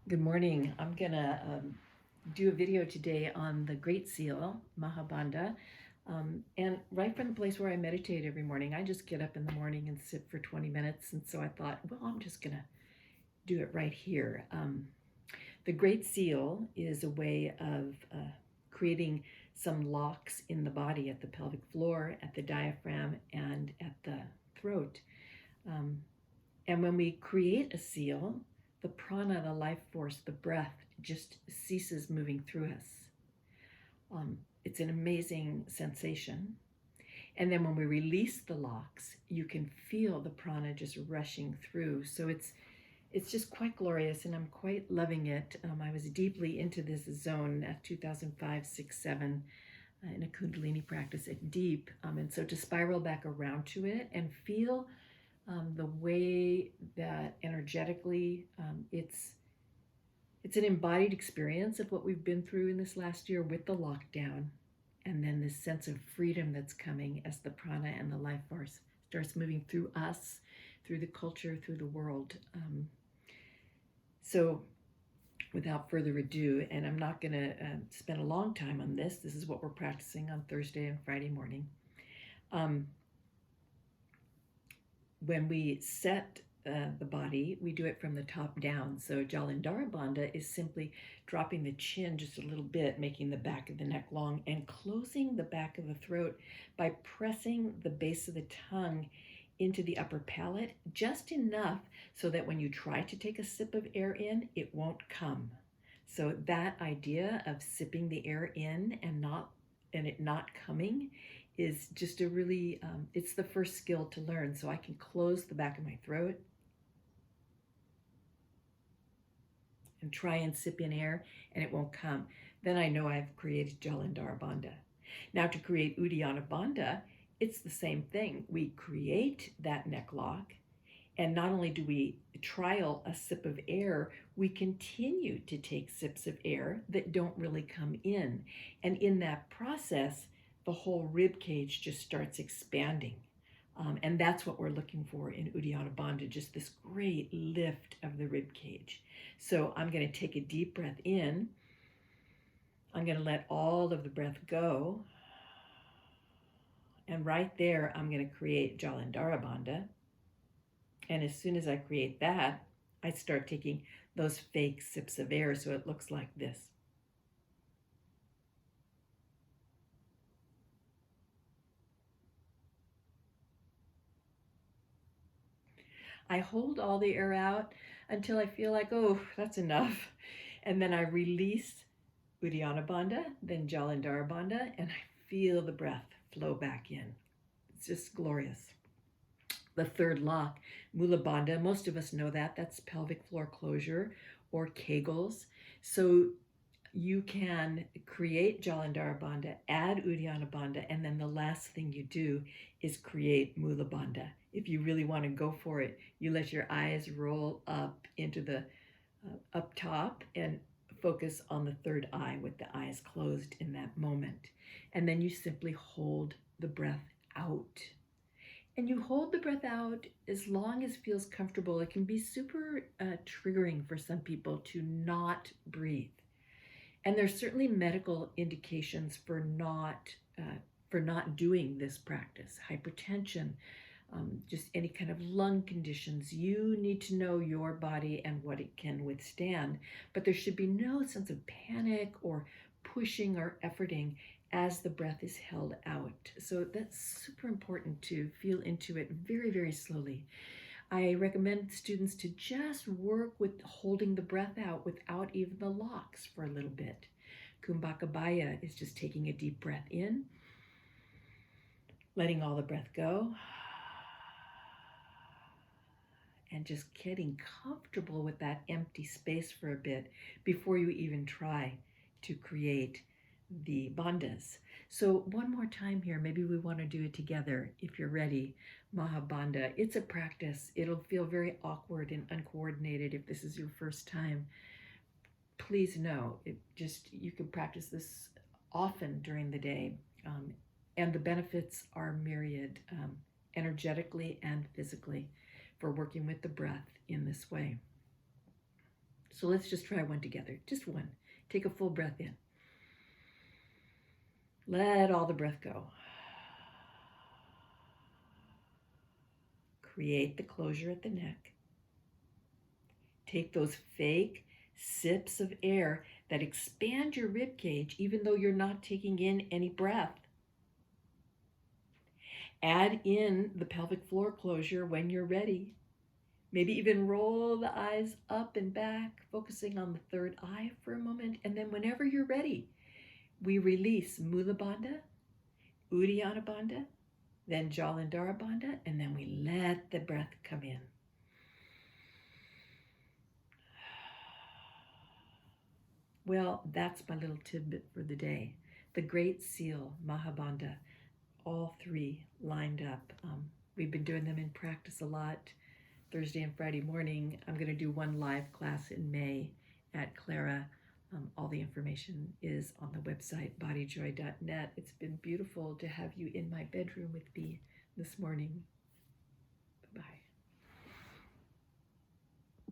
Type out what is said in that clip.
Good morning. I'm gonna do a video today on the Great Seal, Mahabandha. And right from the place where I meditate every morning, I just get up in the morning and sit for 20 minutes. And so I thought, well, I'm just gonna do it right here. The Great Seal is a way of creating some locks in the body at the pelvic floor, at the diaphragm, and at the throat. Um, and when we create a seal, the prana, the life force, the breath just ceases moving through us. It's an amazing sensation. And then when we release the locks, you can feel the prana just rushing through. So it's just quite glorious, and I'm quite loving it. I was deeply into this zone at 2005, 6, 7 in a Kundalini practice at deep. And so to spiral back around to it and feel the way that energetically it's an embodied experience of what we've been through in this last year with the lockdown, and then this sense of freedom that's coming as the prana and the life force starts moving through us, through the culture, through the world. So without further ado, and I'm not going to spend a long time on this. This is what we're practicing on Thursday and Friday morning. When we set the body, we do it from the top down. So Jalandhara Bandha is simply dropping the chin just a little bit, making the back of the neck long, and closing the back of the throat by pressing the base of the tongue into the upper palate just enough so that when you try to take a sip of air in, it won't come. So that idea of sipping the air in and it not coming is just a really, it's the first skill to learn. So I can close the back of my throat and try and sip in air and it won't come. Then I know I've created Jalandhara Bandha. Now to create Uddiyana Bandha, it's the same thing. We create that neck lock, and not only do we trial a sip of air, we continue to take sips of air that don't really come in. And in that process, the whole rib cage just starts expanding. And that's what we're looking for in Uddiyana Bandha, just this great lift of the rib cage. So I'm going to take a deep breath in. I'm going to let all of the breath go. And right there, I'm going to create Jalandhara Bandha. And as soon as I create that, I start taking those fake sips of air so it looks like this. I hold all the air out until I feel like, oh, that's enough. And then I release Uddiyana Bandha, then Jalandhara Bandha, and I feel the breath flow back in. It's just glorious. The third lock, Mula Bandha, most of us know that. That's pelvic floor closure or Kegels. So you can create Jalandhara Bandha, add Uddiyana Bandha, and then the last thing you do is create Mula Bandha. If you really want to go for it, you let your eyes roll up into the up top and focus on the third eye with the eyes closed in that moment. And then you simply hold the breath out. And you hold the breath out as long as it feels comfortable. It can be super triggering for some people to not breathe. And there's certainly medical indications for not doing this practice. Hypertension, just any kind of lung conditions. You need to know your body and what it can withstand. But there should be no sense of panic or pushing or efforting as the breath is held out. So that's super important to feel into it very, very slowly. I recommend students to just work with holding the breath out without even the locks for a little bit. Kumbhakabhaya is just taking a deep breath in, letting all the breath go, and just getting comfortable with that empty space for a bit before you even try to create the bandhas. So one more time here, maybe we want to do it together if you're ready. Mahabandha, it's a practice. It'll feel very awkward and uncoordinated if this is your first time. Please know, you can practice this often during the day, and the benefits are myriad, energetically and physically, for working with the breath in this way. So let's just try one together. Just one. Take a full breath in. Let all the breath go. Create the closure at the neck. Take those fake sips of air that expand your rib cage even though you're not taking in any breath. Add in the pelvic floor closure when you're ready. Maybe even roll the eyes up and back, focusing on the third eye for a moment. And then whenever you're ready, we release Mula Bandha, Uddiyana Bandha, then Jalandhara Bandha, and then we let the breath come in. Well, that's my little tidbit for the day. The Great Seal, Mahabandha, all three lined up. We've been doing them in practice a lot. Thursday and Friday morning. I'm going to do one live class in May at Clara. All the information is on the website, bodyjoy.net. It's been beautiful to have you in my bedroom with me this morning.